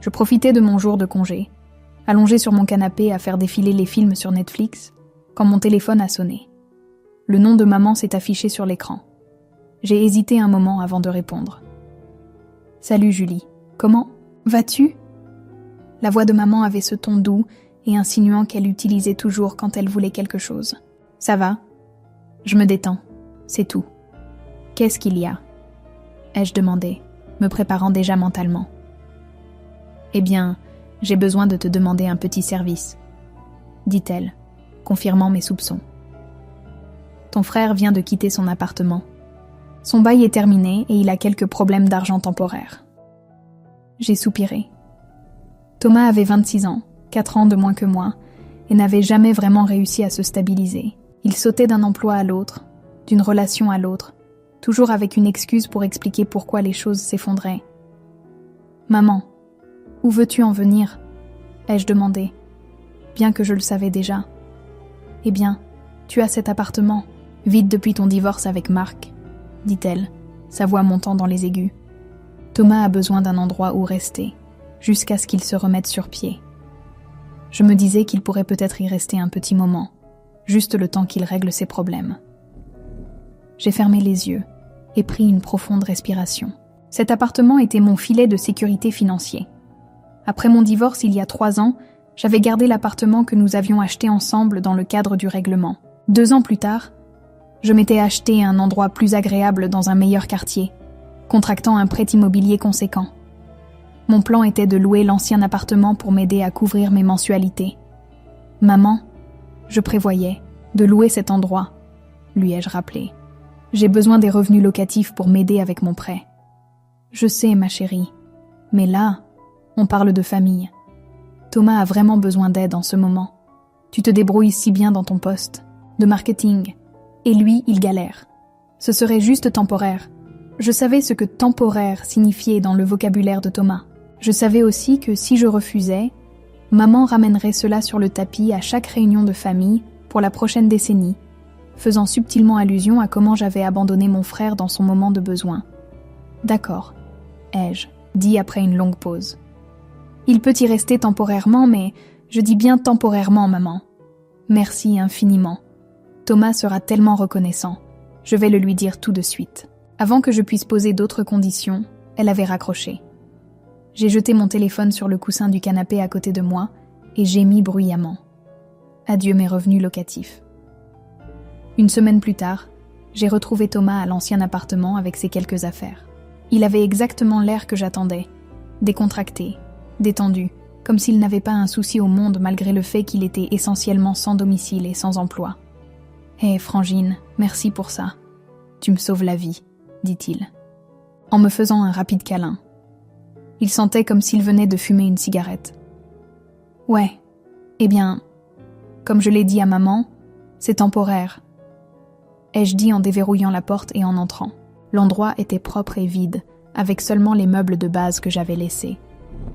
Je profitais de mon jour de congé, allongé sur mon canapé à faire défiler les films sur Netflix, quand mon téléphone a sonné. Le nom de maman s'est affiché sur l'écran. J'ai hésité un moment avant de répondre. « Salut Julie, comment vas-tu ?» La voix de maman avait ce ton doux et insinuant qu'elle utilisait toujours quand elle voulait quelque chose. « Ça va ? Je me détends, c'est tout. »« Qu'est-ce qu'il y a ?» ai-je demandé, me préparant déjà mentalement. « Eh bien, j'ai besoin de te demander un petit service, » dit-elle, confirmant mes soupçons. « Ton frère vient de quitter son appartement. Son bail est terminé et il a quelques problèmes d'argent temporaire. » J'ai soupiré. Thomas avait 26 ans, 4 ans de moins que moi, et n'avait jamais vraiment réussi à se stabiliser. Il sautait d'un emploi à l'autre, d'une relation à l'autre, toujours avec une excuse pour expliquer pourquoi les choses s'effondraient. « Maman, où veux-tu en venir ?» ai-je demandé, bien que je le savais déjà. « Eh bien, tu as cet appartement, vide depuis ton divorce avec Marc, » dit-elle, sa voix montant dans les aigus. Thomas a besoin d'un endroit où rester, jusqu'à ce qu'il se remette sur pied. Je me disais qu'il pourrait peut-être y rester un petit moment, juste le temps qu'il règle ses problèmes. J'ai fermé les yeux et pris une profonde respiration. Cet appartement était mon filet de sécurité financier. Après mon divorce il y a 3 ans, j'avais gardé l'appartement que nous avions acheté ensemble dans le cadre du règlement. 2 ans plus tard, je m'étais acheté un endroit plus agréable dans un meilleur quartier, contractant un prêt immobilier conséquent. Mon plan était de louer l'ancien appartement pour m'aider à couvrir mes mensualités. « Maman, je prévoyais de louer cet endroit, » lui ai-je rappelé. « J'ai besoin des revenus locatifs pour m'aider avec mon prêt. » « Je sais, ma chérie, mais là, on parle de famille. Thomas a vraiment besoin d'aide en ce moment. Tu te débrouilles si bien dans ton poste, de marketing, et lui, il galère. Ce serait juste temporaire. » Je savais ce que « temporaire » signifiait dans le vocabulaire de Thomas. Je savais aussi que si je refusais, maman ramènerait cela sur le tapis à chaque réunion de famille pour la prochaine décennie, faisant subtilement allusion à comment j'avais abandonné mon frère dans son moment de besoin. « D'accord, » ai-je dit après une longue pause. « Il peut y rester temporairement, mais je dis bien temporairement, maman. Merci infiniment. Thomas sera tellement reconnaissant. Je vais le lui dire tout de suite. » Avant que je puisse poser d'autres conditions, elle avait raccroché. J'ai jeté mon téléphone sur le coussin du canapé à côté de moi et gémis bruyamment. Adieu mes revenus locatifs. Une semaine plus tard, j'ai retrouvé Thomas à l'ancien appartement avec ses quelques affaires. Il avait exactement l'air que j'attendais, décontracté, détendu, comme s'il n'avait pas un souci au monde malgré le fait qu'il était essentiellement sans domicile et sans emploi. « Hé, Frangine, merci pour ça. Tu me sauves la vie. » dit-il, en me faisant un rapide câlin. Il sentait comme s'il venait de fumer une cigarette. « Ouais, eh bien, comme je l'ai dit à maman, c'est temporaire. » ai-je dit en déverrouillant la porte et en entrant. L'endroit était propre et vide, avec seulement les meubles de base que j'avais laissés.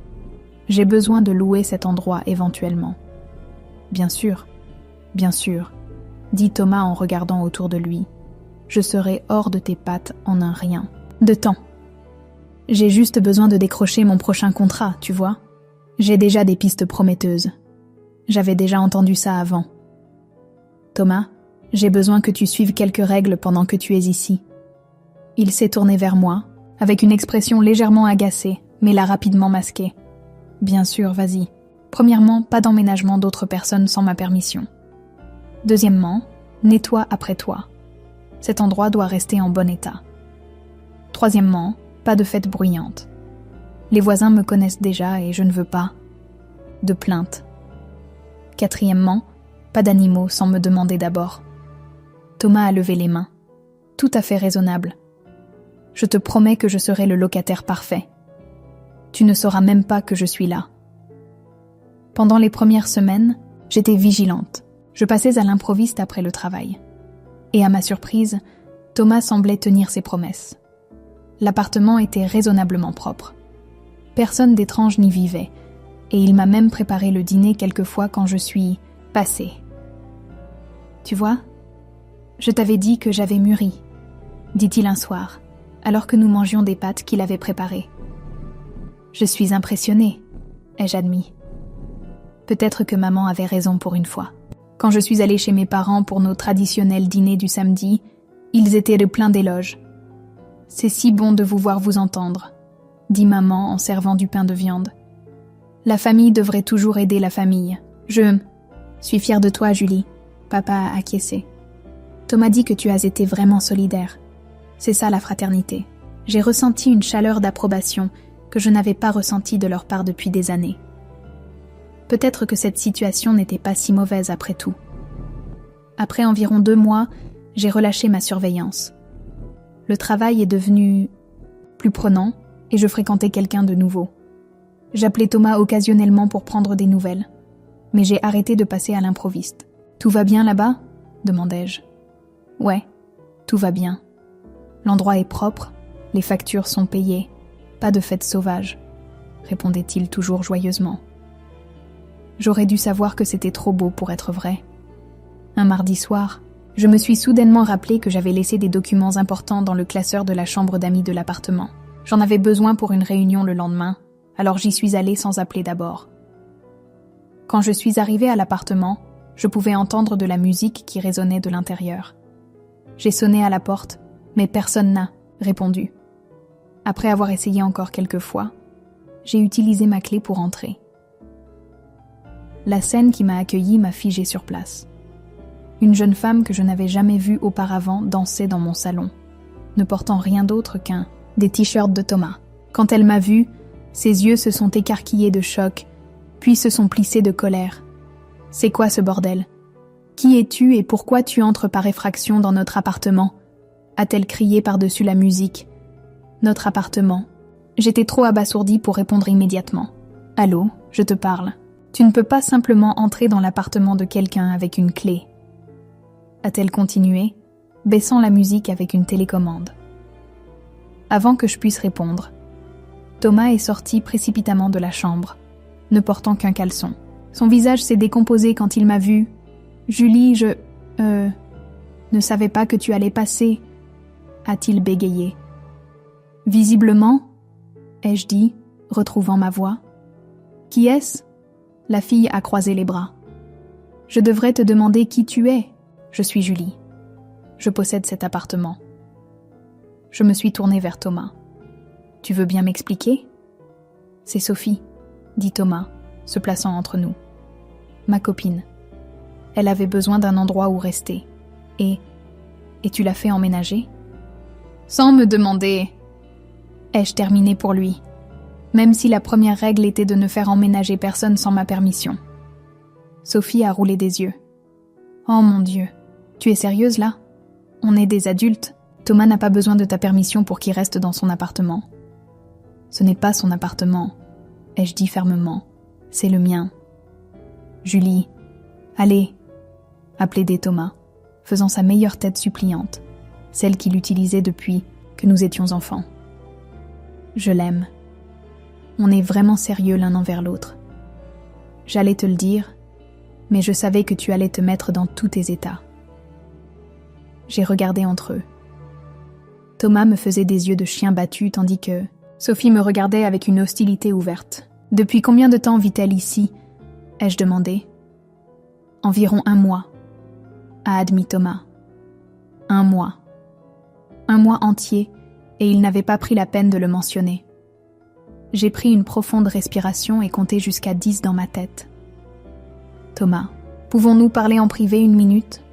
« J'ai besoin de louer cet endroit éventuellement. »« Bien sûr, dit Thomas en regardant autour de lui. Je serai hors de tes pattes en un rien de temps. J'ai juste besoin de décrocher mon prochain contrat, tu vois. J'ai déjà des pistes prometteuses. J'avais déjà entendu ça avant. Thomas, j'ai besoin que tu suives quelques règles pendant que tu es ici. » Il s'est tourné vers moi, avec une expression légèrement agacée, mais l'a rapidement masquée. « Bien sûr, vas-y. Premièrement, pas d'emménagement d'autres personnes sans ma permission. Deuxièmement, nettoie après toi. Cet endroit doit rester en bon état. Troisièmement, pas de fête bruyante. Les voisins me connaissent déjà et je ne veux pas de plaintes. Quatrièmement, pas d'animaux sans me demander d'abord. » Thomas a levé les mains. « Tout à fait raisonnable. Je te promets que je serai le locataire parfait. Tu ne sauras même pas que je suis là. » Pendant les premières semaines, j'étais vigilante. Je passais à l'improviste après le travail. Et à ma surprise, Thomas semblait tenir ses promesses. L'appartement était raisonnablement propre. Personne d'étrange n'y vivait, et il m'a même préparé le dîner quelquefois quand je suis passée. « Tu vois, je t'avais dit que j'avais mûri, » dit-il un soir, alors que nous mangions des pâtes qu'il avait préparées. « Je suis impressionnée, » ai-je admis. Peut-être que maman avait raison pour une fois. Quand je suis allée chez mes parents pour nos traditionnels dîners du samedi, ils étaient de plein d'éloges. « C'est si bon de vous voir vous entendre », dit maman en servant du pain de viande. « La famille devrait toujours aider la famille. Je suis fière de toi, Julie. » Papa a acquiescé. « Thomas dit que tu as été vraiment solidaire. C'est ça la fraternité. » J'ai ressenti une chaleur d'approbation que je n'avais pas ressentie de leur part depuis des années. Peut-être que cette situation n'était pas si mauvaise après tout. Après environ 2 mois, j'ai relâché ma surveillance. Le travail est devenu plus prenant et je fréquentais quelqu'un de nouveau. J'appelais Thomas occasionnellement pour prendre des nouvelles, mais j'ai arrêté de passer à l'improviste. « Tout va bien là-bas » demandai-je. « Ouais, tout va bien. L'endroit est propre, les factures sont payées, pas de fête sauvage, » répondait-il toujours joyeusement. J'aurais dû savoir que c'était trop beau pour être vrai. Un mardi soir, je me suis soudainement rappelé que j'avais laissé des documents importants dans le classeur de la chambre d'amis de l'appartement. J'en avais besoin pour une réunion le lendemain, alors j'y suis allée sans appeler d'abord. Quand je suis arrivée à l'appartement, je pouvais entendre de la musique qui résonnait de l'intérieur. J'ai sonné à la porte, mais personne n'a répondu. Après avoir essayé encore quelques fois, j'ai utilisé ma clé pour entrer. La scène qui m'a accueillie m'a figée sur place. Une jeune femme que je n'avais jamais vue auparavant dansait dans mon salon, ne portant rien d'autre qu'un des t-shirts de Thomas. Quand elle m'a vue, ses yeux se sont écarquillés de choc, puis se sont plissés de colère. « C'est quoi ce bordel ? Qui es-tu et pourquoi tu entres par effraction dans notre appartement ?» a-t-elle crié par-dessus la musique. Notre appartement. J'étais trop abasourdie pour répondre immédiatement. « Allô, je te parle. Tu ne peux pas simplement entrer dans l'appartement de quelqu'un avec une clé. » A-t-elle continué, baissant la musique avec une télécommande. Avant que je puisse répondre, Thomas est sorti précipitamment de la chambre, ne portant qu'un caleçon. Son visage s'est décomposé quand il m'a vue. « Julie, je... ne savais pas que tu allais passer, » a-t-il bégayé. « Visiblement, » ai-je dit, retrouvant ma voix. « Qui est-ce » La fille a croisé les bras. « Je devrais te demander qui tu es. Je suis Julie. Je possède cet appartement. » Je me suis tournée vers Thomas. « Tu veux bien m'expliquer ?»« C'est Sophie, » dit Thomas, se plaçant entre nous. « Ma copine. Elle avait besoin d'un endroit où rester. Et tu l'as fait emménager ?» Sans me demander, ai-je terminé pour lui, même si la première règle était de ne faire emménager personne sans ma permission. Sophie a roulé des yeux. « Oh mon Dieu, tu es sérieuse là ? On est des adultes. Thomas n'a pas besoin de ta permission pour qu'il reste dans son appartement. » « Ce n'est pas son appartement, » ai-je dit fermement. « C'est le mien. »« Julie, allez !» a plaidé Thomas, faisant sa meilleure tête suppliante, celle qu'il utilisait depuis que nous étions enfants. « Je l'aime. On est vraiment sérieux l'un envers l'autre. J'allais te le dire, mais je savais que tu allais te mettre dans tous tes états. » J'ai regardé entre eux. Thomas me faisait des yeux de chien battu tandis que Sophie me regardait avec une hostilité ouverte. « Depuis combien de temps vit-elle ici ?» ai-je demandé. « Environ 1 mois, » a admis Thomas. 1 mois. 1 mois entier, et il n'avait pas pris la peine de le mentionner. J'ai pris une profonde respiration et compté jusqu'à 10 dans ma tête. « Thomas, pouvons-nous parler en privé 1 minute ?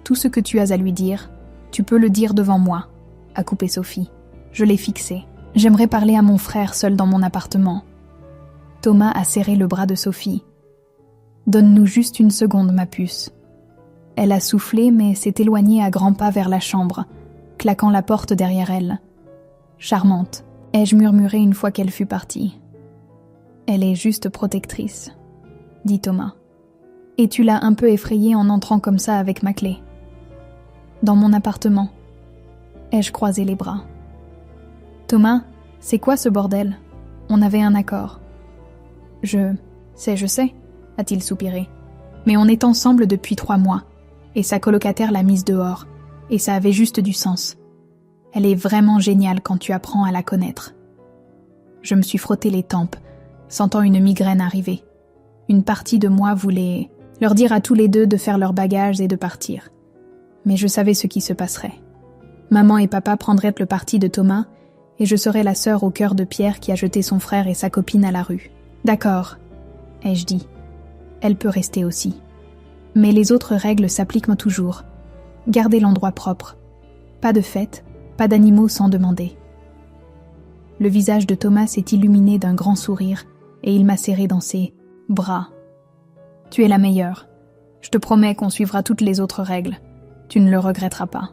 Tout ce que tu as à lui dire, tu peux le dire devant moi, » a coupé Sophie. Je l'ai fixé. « J'aimerais parler à mon frère seul dans mon appartement. » Thomas a serré le bras de Sophie. « Donne-nous juste 1 seconde, ma puce. » Elle a soufflé mais s'est éloignée à grands pas vers la chambre, claquant la porte derrière elle. « Charmante, » ai-je murmuré une fois qu'elle fut partie. « Elle est juste protectrice, » dit Thomas. « Et tu l'as un peu effrayée en entrant comme ça avec ma clé. » Dans mon appartement. Ai-je croisé les bras. « Thomas, c'est quoi ce bordel ? On avait un accord. »« Je sais, » a-t-il soupiré. « Mais on est ensemble depuis 3 mois, et sa colocataire l'a mise dehors, et ça avait juste du sens. Elle est vraiment géniale quand tu apprends à la connaître. » Je me suis frotté les tempes, sentant une migraine arriver. Une partie de moi voulait leur dire à tous les deux de faire leurs bagages et de partir. Mais je savais ce qui se passerait. Maman et papa prendraient le parti de Thomas et je serais la sœur au cœur de pierre qui a jeté son frère et sa copine à la rue. D'accord, ai-je dit. Elle peut rester aussi. Mais les autres règles s'appliquent toujours. Gardez l'endroit propre. Pas de fête, pas d'animaux sans demander. Le visage de Thomas s'est illuminé d'un grand sourire et il m'a serré dans ses bras. Tu es la meilleure. Je te promets qu'on suivra toutes les autres règles. Tu ne le regretteras pas.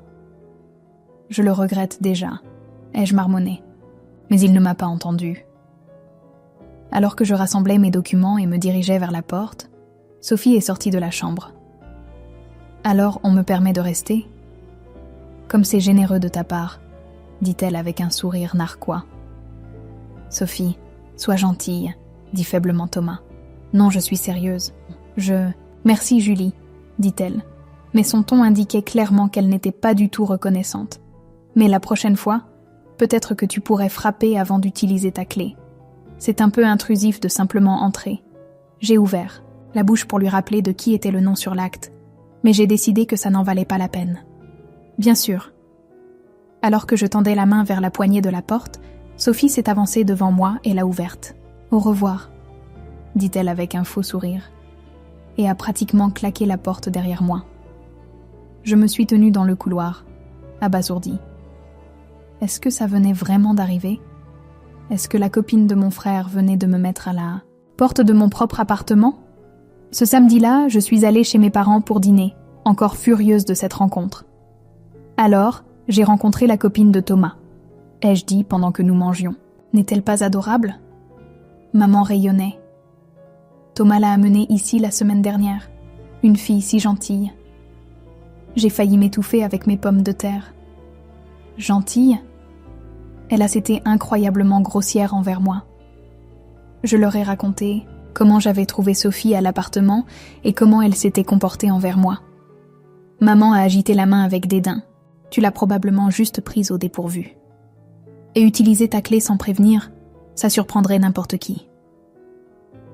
Je le regrette déjà, ai-je marmonné. Mais il ne m'a pas entendu. Alors que je rassemblais mes documents et me dirigeais vers la porte, Sophie est sortie de la chambre. Alors on me permet de rester ? Comme c'est généreux de ta part, dit-elle avec un sourire narquois. Sophie, sois gentille, dit faiblement Thomas. Non, je suis sérieuse. Merci Julie, dit-elle, mais son ton indiquait clairement qu'elle n'était pas du tout reconnaissante. Mais la prochaine fois, peut-être que tu pourrais frapper avant d'utiliser ta clé. C'est un peu intrusif de simplement entrer. J'ai ouvert, la bouche pour lui rappeler de qui était le nom sur l'acte, mais j'ai décidé que ça n'en valait pas la peine. Bien sûr. Alors que je tendais la main vers la poignée de la porte, Sophie s'est avancée devant moi et l'a ouverte. Au revoir, dit-elle avec un faux sourire, et a pratiquement claqué la porte derrière moi. Je me suis tenue dans le couloir, abasourdie. Est-ce que ça venait vraiment d'arriver ? Est-ce que la copine de mon frère venait de me mettre à la porte de mon propre appartement ? Ce samedi-là, je suis allée chez mes parents pour dîner, encore furieuse de cette rencontre. Alors, j'ai rencontré la copine de Thomas, ai-je dit pendant que nous mangions. N'est-elle pas adorable ? Maman rayonnait. Thomas l'a amenée ici la semaine dernière, une fille si gentille. J'ai failli m'étouffer avec mes pommes de terre. Gentille ? Elle a été incroyablement grossière envers moi. Je leur ai raconté comment j'avais trouvé Sophie à l'appartement et comment elle s'était comportée envers moi. Maman a agité la main avec dédain. Tu l'as probablement juste prise au dépourvu. Et utiliser ta clé sans prévenir, ça surprendrait n'importe qui.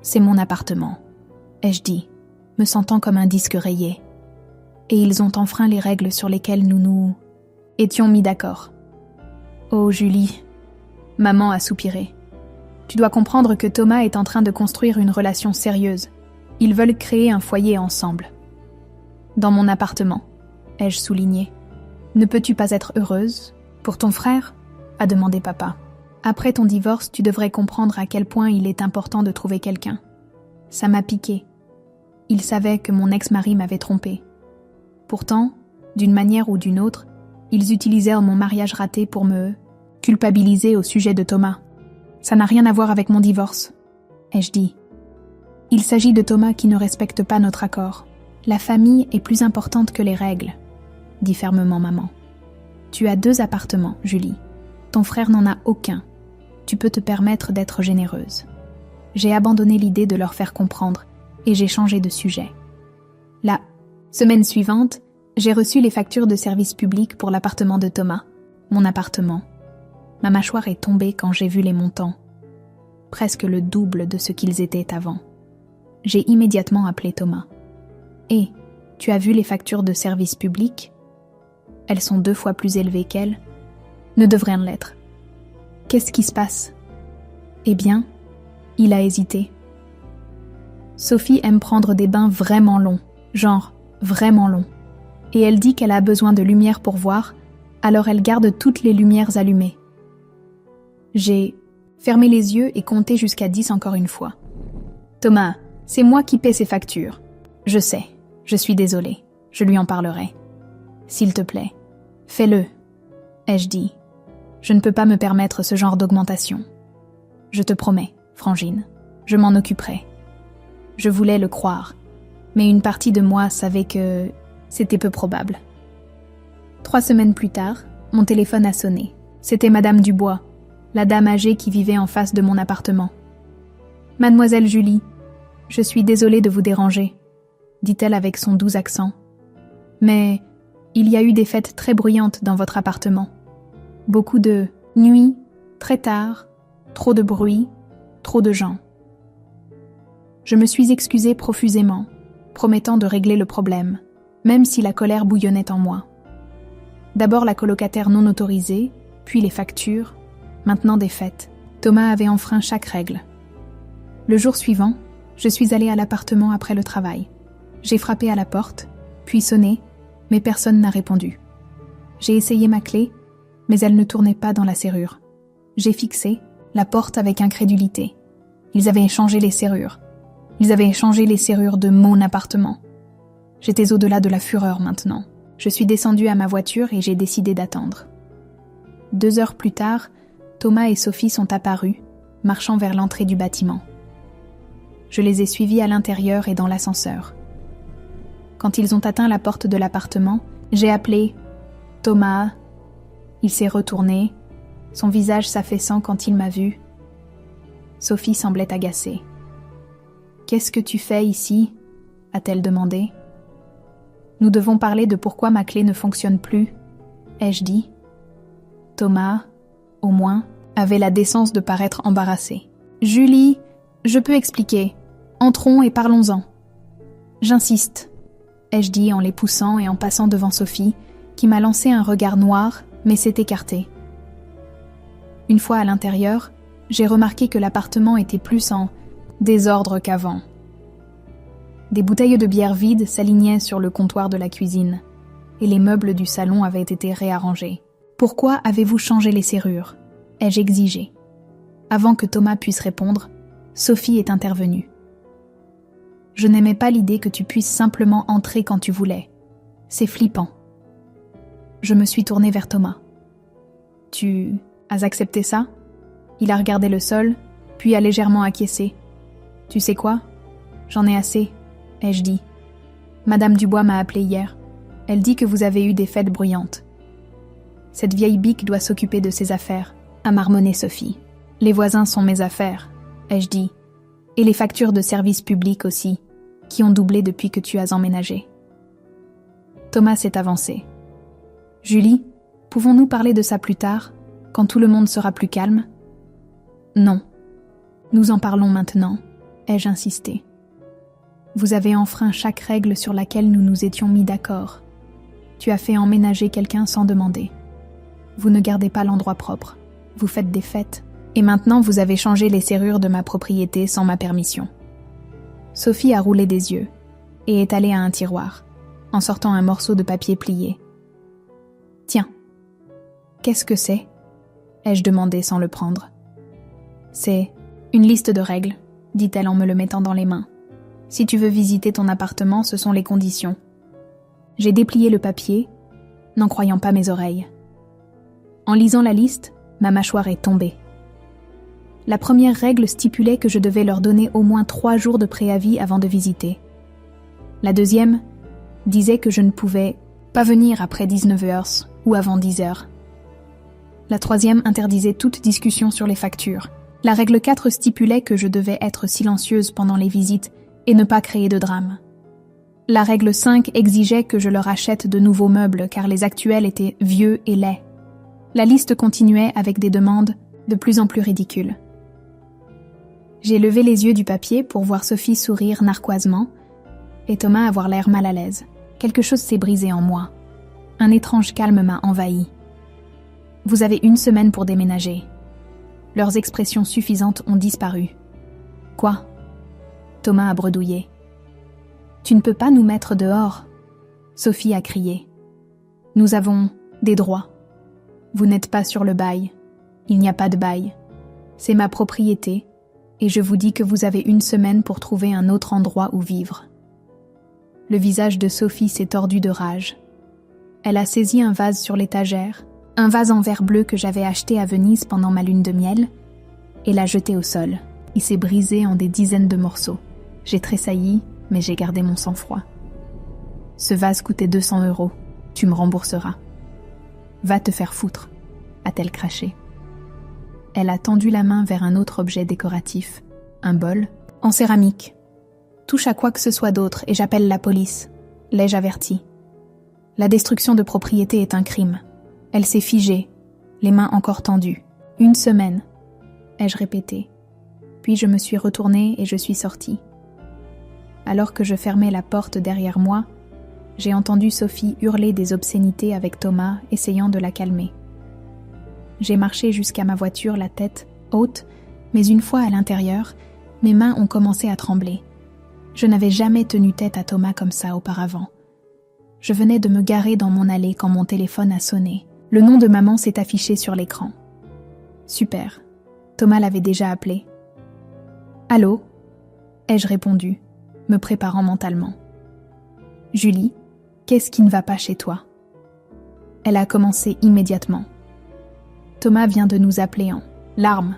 C'est mon appartement, ai-je dit, me sentant comme un disque rayé. Et ils ont enfreint les règles sur lesquelles nous étions mis d'accord. Oh Julie, maman a soupiré. Tu dois comprendre que Thomas est en train de construire une relation sérieuse. Ils veulent créer un foyer ensemble. Dans mon appartement, ai-je souligné. Ne peux-tu pas être heureuse pour ton frère ? A demandé papa. Après ton divorce, tu devrais comprendre à quel point il est important de trouver quelqu'un. Ça m'a piqué. Il savait que mon ex-mari m'avait trompée. Pourtant, d'une manière ou d'une autre, ils utilisèrent mon mariage raté pour me culpabiliser au sujet de Thomas. Ça n'a rien à voir avec mon divorce, ai-je dit. Il s'agit de Thomas qui ne respecte pas notre accord. La famille est plus importante que les règles, dit fermement maman. Tu as 2 appartements, Julie. Ton frère n'en a aucun. Tu peux te permettre d'être généreuse. J'ai abandonné l'idée de leur faire comprendre et j'ai changé de sujet. La semaine suivante, j'ai reçu les factures de service public pour l'appartement de Thomas, mon appartement. Ma mâchoire est tombée quand j'ai vu les montants. Presque le double de ce qu'ils étaient avant. J'ai immédiatement appelé Thomas. « Hé, tu as vu les factures de service public ? Elles sont 2 fois plus élevées qu'elles. Ne devraient l'être. Qu'est-ce qui se passe ? » Eh bien, il a hésité. Sophie aime prendre des bains vraiment longs, genre vraiment longs. Et elle dit qu'elle a besoin de lumière pour voir, alors elle garde toutes les lumières allumées. J'ai fermé les yeux et compté jusqu'à 10 encore une fois. Thomas, c'est moi qui paie ces factures. Je sais, je suis désolée, je lui en parlerai. S'il te plaît, fais-le, ai-je dit. Je ne peux pas me permettre ce genre d'augmentation. Je te promets, Frangine, je m'en occuperai. Je voulais le croire, mais une partie de moi savait que c'était peu probable. 3 semaines plus tard, mon téléphone a sonné. C'était Madame Dubois, la dame âgée qui vivait en face de mon appartement. « Mademoiselle Julie, je suis désolée de vous déranger, » dit-elle avec son doux accent. « Mais il y a eu des fêtes très bruyantes dans votre appartement. Beaucoup de nuits, très tard, trop de bruit, trop de gens. Je me suis excusée profusément, promettant de régler le problème, même si la colère bouillonnait en moi. D'abord la colocataire non autorisée, puis les factures, maintenant des fêtes. Thomas avait enfreint chaque règle. Le jour suivant, je suis allée à l'appartement après le travail. J'ai frappé à la porte, puis sonné, mais personne n'a répondu. J'ai essayé ma clé, mais elle ne tournait pas dans la serrure. J'ai fixé la porte avec incrédulité. Ils avaient échangé les serrures. Ils avaient échangé les serrures de mon appartement. J'étais au-delà de la fureur maintenant. Je suis descendue à ma voiture et j'ai décidé d'attendre. 2 heures plus tard, Thomas et Sophie sont apparus, marchant vers l'entrée du bâtiment. Je les ai suivis à l'intérieur et dans l'ascenseur. Quand ils ont atteint la porte de l'appartement, j'ai appelé « Thomas ». Il s'est retourné, son visage s'affaissant quand il m'a vu. Sophie semblait agacée. « Qu'est-ce que tu fais ici ?» a-t-elle demandé. « Nous devons parler de pourquoi ma clé ne fonctionne plus, » ai-je dit. Thomas, au moins, avait la décence de paraître embarrassé. « Julie, je peux expliquer. Entrons et parlons-en. »« J'insiste, » ai-je dit en les poussant et en passant devant Sophie, qui m'a lancé un regard noir, mais s'est écartée. Une fois à l'intérieur, j'ai remarqué que l'appartement était plus en désordre qu'avant. Des bouteilles de bière vides s'alignaient sur le comptoir de la cuisine, et les meubles du salon avaient été réarrangés. « Pourquoi avez-vous changé les serrures ?» ai-je exigé. Avant que Thomas puisse répondre, Sophie est intervenue. « Je n'aimais pas l'idée que tu puisses simplement entrer quand tu voulais. C'est flippant. » Je me suis tournée vers Thomas. « Tu as accepté ça ?» Il a regardé le sol, puis a légèrement acquiescé. « Tu sais quoi ? J'en ai assez, » ai-je dit. « Madame Dubois m'a appelé hier. Elle dit que vous avez eu des fêtes bruyantes. » « Cette vieille bique doit s'occuper de ses affaires, » a marmonné Sophie. « Les voisins sont mes affaires, » ai-je dit. « Et les factures de services publics aussi, qui ont doublé depuis que tu as emménagé. » Thomas s'est avancé. « Julie, pouvons-nous parler de ça plus tard, quand tout le monde sera plus calme ?»« Non. Nous en parlons maintenant, » ai-je insisté. « Vous avez enfreint chaque règle sur laquelle nous nous étions mis d'accord. Tu as fait emménager quelqu'un sans demander. Vous ne gardez pas l'endroit propre. Vous faites des fêtes. Et maintenant, vous avez changé les serrures de ma propriété sans ma permission. » Sophie a roulé des yeux et est allée à un tiroir, en sortant un morceau de papier plié. « Tiens. Qu'est-ce que c'est ?» ai-je demandé sans le prendre. « C'est une liste de règles, » dit-elle en me le mettant dans les mains. « Si tu veux visiter ton appartement, ce sont les conditions. » J'ai déplié le papier, n'en croyant pas mes oreilles. En lisant la liste, ma mâchoire est tombée. La première règle stipulait que je devais leur donner au moins 3 jours de préavis avant de visiter. La deuxième disait que je ne pouvais pas venir après 19 heures ou avant 10 heures. La troisième interdisait toute discussion sur les factures. La règle 4 stipulait que je devais être silencieuse pendant les visites et ne pas créer de drame. La règle 5 exigeait que je leur achète de nouveaux meubles car les actuels étaient vieux et laids. La liste continuait avec des demandes de plus en plus ridicules. J'ai levé les yeux du papier pour voir Sophie sourire narquoisement et Thomas avoir l'air mal à l'aise. Quelque chose s'est brisé en moi. Un étrange calme m'a envahi. « Vous avez 1 semaine pour déménager. » Leurs expressions suffisantes ont disparu. « Quoi ?» Thomas a bredouillé. « Tu ne peux pas nous mettre dehors !» Sophie a crié. « Nous avons des droits. Vous n'êtes pas sur le bail. Il n'y a pas de bail. C'est ma propriété, et je vous dis que vous avez 1 semaine pour trouver un autre endroit où vivre. » Le visage de Sophie s'est tordu de rage. Elle a saisi un vase sur l'étagère, un vase en verre bleu que j'avais acheté à Venise pendant ma lune de miel, et l'a jeté au sol. Il s'est brisé en des dizaines de morceaux. J'ai tressailli, mais j'ai gardé mon sang-froid. « Ce vase coûtait 200 €. Tu me rembourseras. »« Va te faire foutre », a-t-elle craché. Elle a tendu la main vers un autre objet décoratif, un bol, en céramique. « Touche à quoi que ce soit d'autre et j'appelle la police », l'ai-je averti. La destruction de propriété est un crime. Elle s'est figée, les mains encore tendues. 1 semaine, ai-je répété. Puis je me suis retournée et je suis sortie. Alors que je fermais la porte derrière moi, j'ai entendu Sophie hurler des obscénités avec Thomas, essayant de la calmer. J'ai marché jusqu'à ma voiture, la tête haute, mais une fois à l'intérieur, mes mains ont commencé à trembler. Je n'avais jamais tenu tête à Thomas comme ça auparavant. Je venais de me garer dans mon allée quand mon téléphone a sonné. Le nom de maman s'est affiché sur l'écran. Super. Thomas l'avait déjà appelé. « Allô ?» ai-je répondu, me préparant mentalement. « Julie, qu'est-ce qui ne va pas chez toi ?» Elle a commencé immédiatement. « Thomas vient de nous appeler en larmes.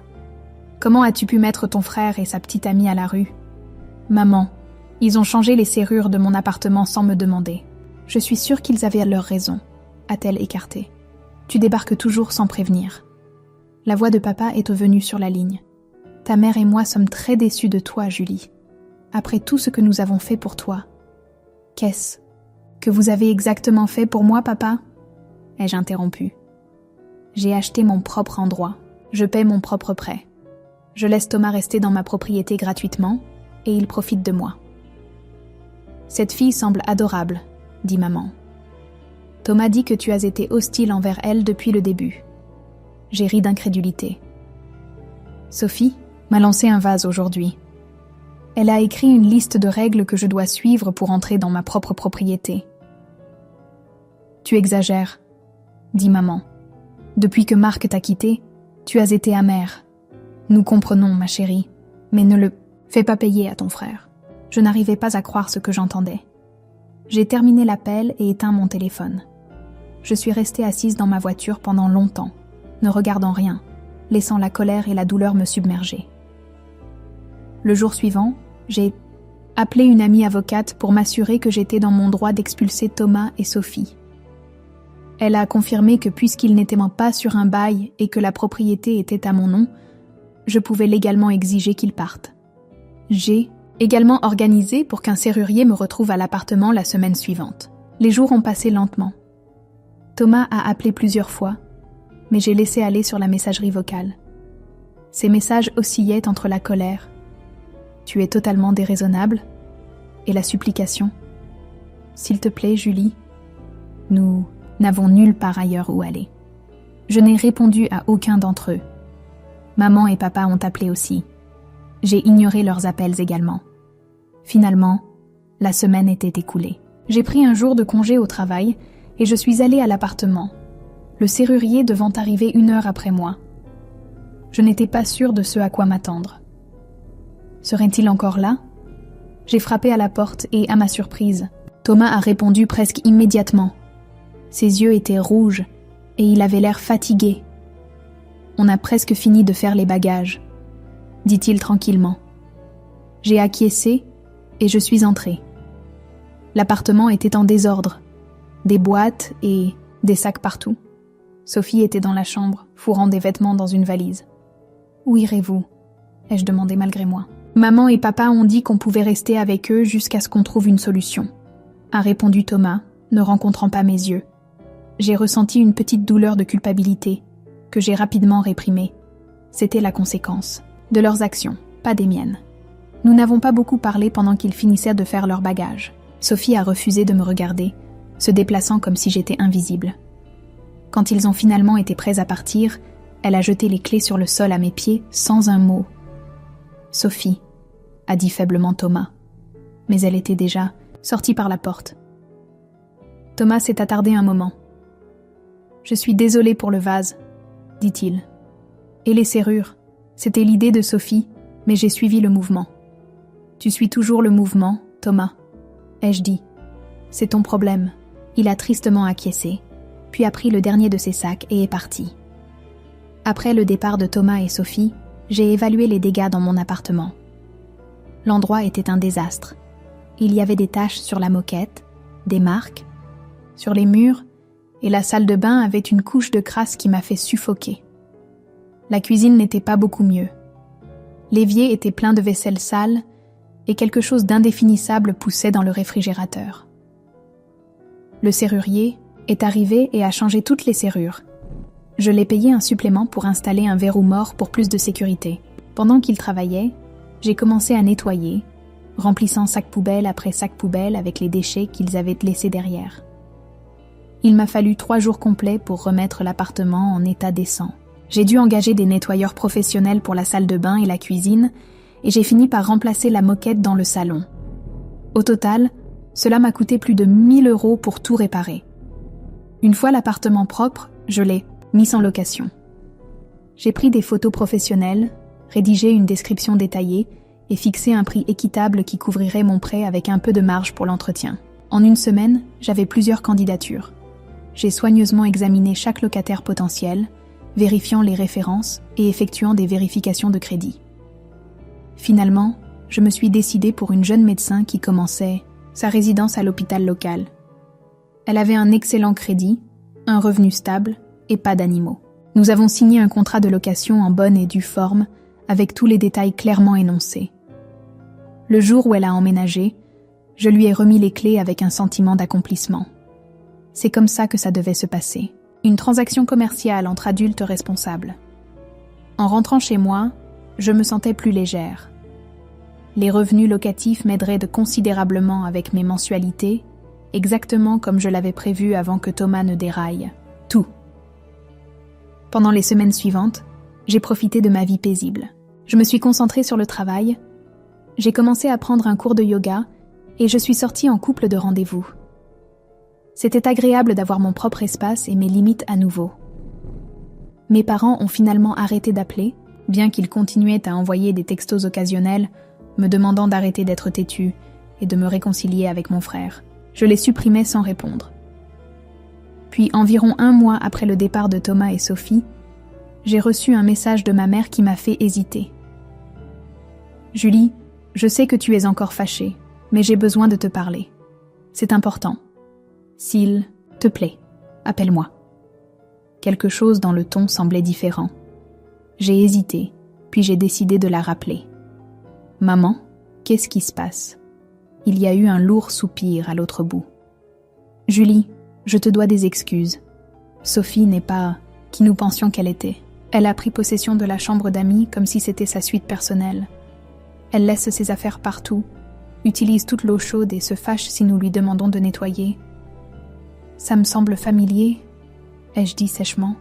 Comment as-tu pu mettre ton frère et sa petite amie à la rue ? Maman, ils ont changé les serrures de mon appartement sans me demander. Je suis sûre qu'ils avaient leur raison, a-t-elle écarté. Tu débarques toujours sans prévenir. La voix de papa est venue sur la ligne. Ta mère et moi sommes très déçus de toi, Julie. Après tout ce que nous avons fait pour toi. Qu'est-ce que vous avez exactement fait pour moi, papa ? Ai-je interrompu. J'ai acheté mon propre endroit. Je paie mon propre prêt. Je laisse Thomas rester dans ma propriété gratuitement et il profite de moi. Cette fille semble adorable, dit maman. Thomas dit que tu as été hostile envers elle depuis le début. J'ai ri d'incrédulité. Sophie m'a lancé un vase aujourd'hui. Elle a écrit une liste de règles que je dois suivre pour entrer dans ma propre propriété. Tu exagères, dit maman. Depuis que Marc t'a quitté, tu as été amère. Nous comprenons, ma chérie, mais ne le fais pas payer à ton frère. Je n'arrivais pas à croire ce que j'entendais. J'ai terminé l'appel et éteint mon téléphone. Je suis restée assise dans ma voiture pendant longtemps, ne regardant rien, laissant la colère et la douleur me submerger. Le jour suivant, j'ai appelé une amie avocate pour m'assurer que j'étais dans mon droit d'expulser Thomas et Sophie. Elle a confirmé que puisqu'ils n'étaient pas sur un bail et que la propriété était à mon nom, je pouvais légalement exiger qu'ils partent. J'ai également organisé pour qu'un serrurier me retrouve à l'appartement la semaine suivante. Les jours ont passé lentement. Thomas a appelé plusieurs fois, mais j'ai laissé aller sur la messagerie vocale. Ces messages oscillaient entre la colère, « Tu es totalement déraisonnable » et la supplication. « S'il te plaît, Julie, nous n'avons nulle part ailleurs où aller. » Je n'ai répondu à aucun d'entre eux. Maman et papa ont appelé aussi. J'ai ignoré leurs appels également. Finalement, la semaine était écoulée. J'ai pris un jour de congé au travail et je suis allée à l'appartement, le serrurier devant arriver 1 heure après moi. Je n'étais pas sûre de ce à quoi m'attendre. Serait-il encore là ? J'ai frappé à la porte et, à ma surprise, Thomas a répondu presque immédiatement. Ses yeux étaient rouges et il avait l'air fatigué. « On a presque fini de faire les bagages », dit-il tranquillement. J'ai acquiescé et je suis entrée. L'appartement était en désordre, des boîtes et des sacs partout. Sophie était dans la chambre, fourrant des vêtements dans une valise. « Où irez-vous » ai-je demandé malgré moi. Maman et papa ont dit qu'on pouvait rester avec eux jusqu'à ce qu'on trouve une solution, a répondu Thomas, ne rencontrant pas mes yeux. J'ai ressenti une petite douleur de culpabilité, que j'ai rapidement réprimée. C'était la conséquence de leurs actions, pas des miennes. Nous n'avons pas beaucoup parlé pendant qu'ils finissaient de faire leurs bagages. Sophie a refusé de me regarder, se déplaçant comme si j'étais invisible. Quand ils ont finalement été prêts à partir, elle a jeté les clés sur le sol à mes pieds sans un mot. « Sophie », a dit faiblement Thomas, mais elle était déjà sortie par la porte. Thomas s'est attardé un moment. « Je suis désolée pour le vase », dit-il. « Et les serrures, c'était l'idée de Sophie, mais j'ai suivi le mouvement. »« Tu suis toujours le mouvement, Thomas, » ai-je dit. « C'est ton problème. » Il a tristement acquiescé, puis a pris le dernier de ses sacs et est parti. Après le départ de Thomas et Sophie, j'ai évalué les dégâts dans mon appartement. L'endroit était un désastre. Il y avait des taches sur la moquette, des marques, sur les murs, et la salle de bain avait une couche de crasse qui m'a fait suffoquer. La cuisine n'était pas beaucoup mieux. L'évier était plein de vaisselle sale et quelque chose d'indéfinissable poussait dans le réfrigérateur. Le serrurier est arrivé et a changé toutes les serrures. Je l'ai payé un supplément pour installer un verrou mort pour plus de sécurité. Pendant qu'il travaillait, j'ai commencé à nettoyer, remplissant sac poubelle après sac poubelle avec les déchets qu'ils avaient laissés derrière. Il m'a fallu 3 jours complets pour remettre l'appartement en état décent. J'ai dû engager des nettoyeurs professionnels pour la salle de bain et la cuisine, et j'ai fini par remplacer la moquette dans le salon. Au total, cela m'a coûté plus de 1 000 € pour tout réparer. Une fois l'appartement propre, je l'ai mis en location. J'ai pris des photos professionnelles, rédigé une description détaillée et fixé un prix équitable qui couvrirait mon prêt avec un peu de marge pour l'entretien. En 1 semaine, j'avais plusieurs candidatures. J'ai soigneusement examiné chaque locataire potentiel, vérifiant les références et effectuant des vérifications de crédit. Finalement, je me suis décidée pour une jeune médecin qui commençait sa résidence à l'hôpital local. Elle avait un excellent crédit, un revenu stable et pas d'animaux. Nous avons signé un contrat de location en bonne et due forme, avec tous les détails clairement énoncés. Le jour où elle a emménagé, je lui ai remis les clés avec un sentiment d'accomplissement. C'est comme ça que ça devait se passer. Une transaction commerciale entre adultes responsables. En rentrant chez moi, je me sentais plus légère. Les revenus locatifs m'aideraient considérablement avec mes mensualités, exactement comme je l'avais prévu avant que Thomas ne déraille. Tout. Pendant les semaines suivantes, j'ai profité de ma vie paisible. Je me suis concentrée sur le travail, j'ai commencé à prendre un cours de yoga et je suis sortie en couple de rendez-vous. C'était agréable d'avoir mon propre espace et mes limites à nouveau. Mes parents ont finalement arrêté d'appeler, bien qu'ils continuaient à envoyer des textos occasionnels me demandant d'arrêter d'être têtue et de me réconcilier avec mon frère. Je les supprimais sans répondre. Puis, environ 1 mois après le départ de Thomas et Sophie, j'ai reçu un message de ma mère qui m'a fait hésiter. « Julie, je sais que tu es encore fâchée, mais j'ai besoin de te parler. C'est important. S'il te plaît, appelle-moi. » Quelque chose dans le ton semblait différent. J'ai hésité, puis j'ai décidé de la rappeler. « Maman, qu'est-ce qui se passe ?» Il y a eu un lourd soupir à l'autre bout. « Julie, je te dois des excuses. Sophie n'est pas qui nous pensions qu'elle était. Elle a pris possession de la chambre d'amis comme si c'était sa suite personnelle. Elle laisse ses affaires partout, utilise toute l'eau chaude et se fâche si nous lui demandons de nettoyer. Ça me semble familier, ai-je dit sèchement.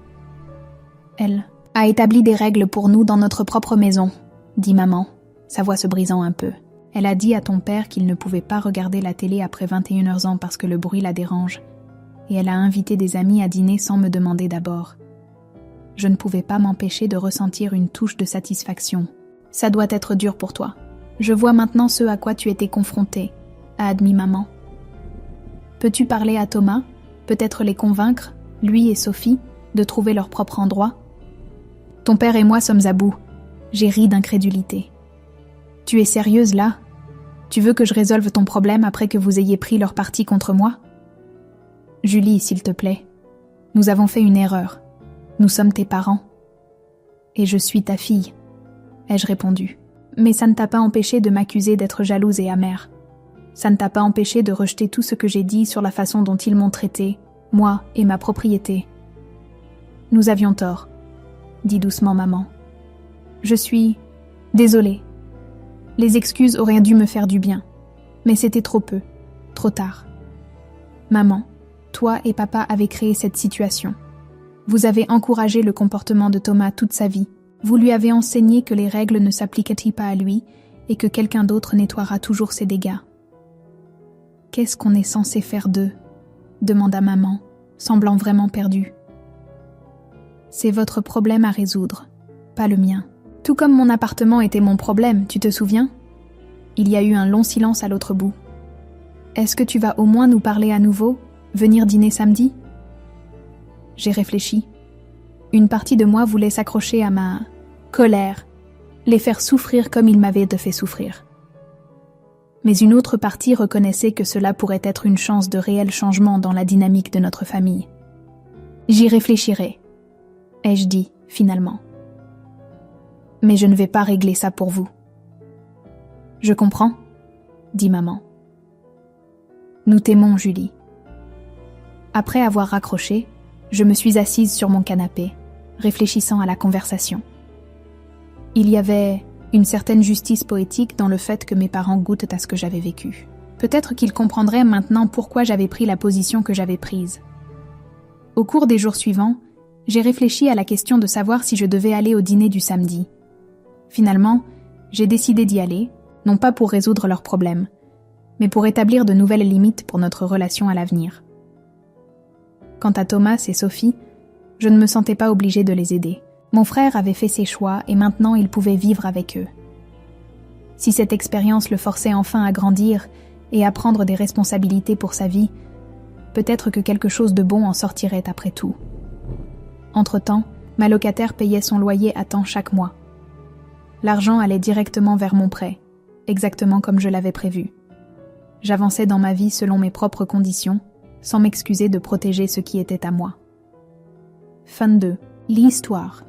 Elle a établi des règles pour nous dans notre propre maison, dit maman, sa voix se brisant un peu. Elle a dit à ton père qu'il ne pouvait pas regarder la télé après 21 ans parce que le bruit la dérange. Et elle a invité des amis à dîner sans me demander d'abord. Je ne pouvais pas m'empêcher de ressentir une touche de satisfaction. Ça doit être dur pour toi. Je vois maintenant ce à quoi tu étais confrontée, a admis maman. Peux-tu parler à Thomas, peut-être les convaincre, lui et Sophie, de trouver leur propre endroit? Ton père et moi sommes à bout. J'ai ri d'incrédulité. Tu es sérieuse là? Tu veux que je résolve ton problème après que vous ayez pris leur parti contre moi? Julie, s'il te plaît, nous avons fait une erreur. Nous sommes tes parents. Et je suis ta fille, ai-je répondu. Mais ça ne t'a pas empêché de m'accuser d'être jalouse et amère. Ça ne t'a pas empêché de rejeter tout ce que j'ai dit sur la façon dont ils m'ont traité, moi et ma propriété. Nous avions tort, dit doucement maman. Je suis désolée. Les excuses auraient dû me faire du bien, mais c'était trop peu, trop tard. Maman, toi et papa avez créé cette situation. Vous avez encouragé le comportement de Thomas toute sa vie. Vous lui avez enseigné que les règles ne s'appliquaient pas à lui et que quelqu'un d'autre nettoiera toujours ses dégâts. Qu'est-ce qu'on est censé faire d'eux? Demanda maman, semblant vraiment perdue. C'est votre problème à résoudre, pas le mien. Tout comme mon appartement était mon problème, tu te souviens? Il y a eu un long silence à l'autre bout. Est-ce que tu vas au moins nous parler à nouveau? Venir dîner samedi? J'ai réfléchi. Une partie de moi voulait s'accrocher à ma colère, les faire souffrir comme ils m'avaient fait souffrir. Mais une autre partie reconnaissait que cela pourrait être une chance de réel changement dans la dynamique de notre famille. J'y réfléchirai, ai-je dit, finalement. Mais je ne vais pas régler ça pour vous. Je comprends, dit maman. Nous t'aimons, Julie. Après avoir raccroché, je me suis assise sur mon canapé, réfléchissant à la conversation. Il y avait Une certaine justice poétique dans le fait que mes parents goûtent à ce que j'avais vécu. Peut-être qu'ils comprendraient maintenant pourquoi j'avais pris la position que j'avais prise. Au cours des jours suivants, j'ai réfléchi à la question de savoir si je devais aller au dîner du samedi. Finalement, j'ai décidé d'y aller, non pas pour résoudre leurs problèmes, mais pour établir de nouvelles limites pour notre relation à l'avenir. Quant à Thomas et Sophie, je ne me sentais pas obligée de les aider. Mon frère avait fait ses choix et maintenant il pouvait vivre avec eux. Si cette expérience le forçait enfin à grandir et à prendre des responsabilités pour sa vie, peut-être que quelque chose de bon en sortirait après tout. Entre-temps, ma locataire payait son loyer à temps chaque mois. L'argent allait directement vers mon prêt, exactement comme je l'avais prévu. J'avançais dans ma vie selon mes propres conditions, sans m'excuser de protéger ce qui était à moi. Fin 2. L'histoire.